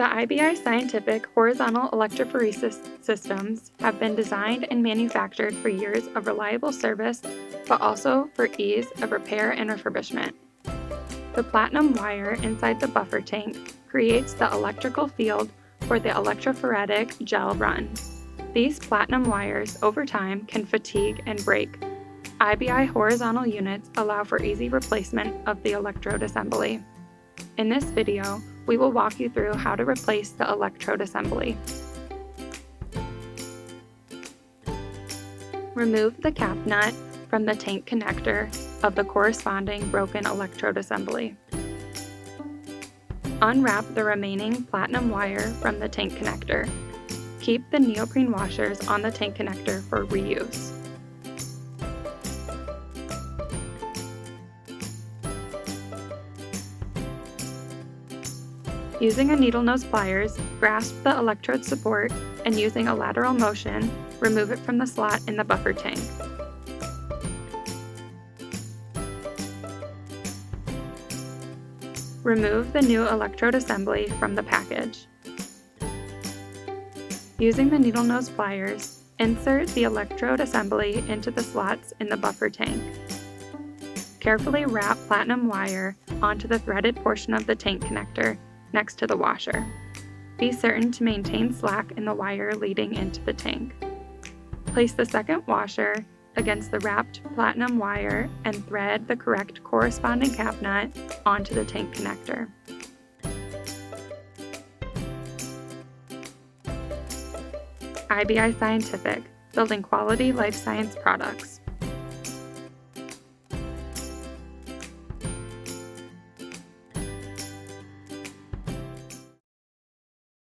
The IBI Scientific horizontal electrophoresis systems have been designed and manufactured for years of reliable service, but also for ease of repair and refurbishment. The platinum wire inside the buffer tank creates the electrical field for the electrophoretic gel run. These platinum wires, over time, can fatigue and break. IBI horizontal units allow for easy replacement of the electrode assembly. In this video, we will walk you through how to replace the electrode assembly. Remove the cap nut from the tank connector of the corresponding broken electrode assembly. Unwrap the remaining platinum wire from the tank connector. Keep the neoprene washers on the tank connector for reuse. Using a needle nose pliers, grasp the electrode support and using a lateral motion, remove it from the slot in the buffer tank. Remove the new electrode assembly from the package. Using the needle nose pliers, insert the electrode assembly into the slots in the buffer tank. Carefully wrap platinum wire onto the threaded portion of the tank connector next to the washer. Be certain to maintain slack in the wire leading into the tank. Place the second washer against the wrapped platinum wire and thread the correct corresponding cap nut onto the tank connector. IBI Scientific, building quality life science products.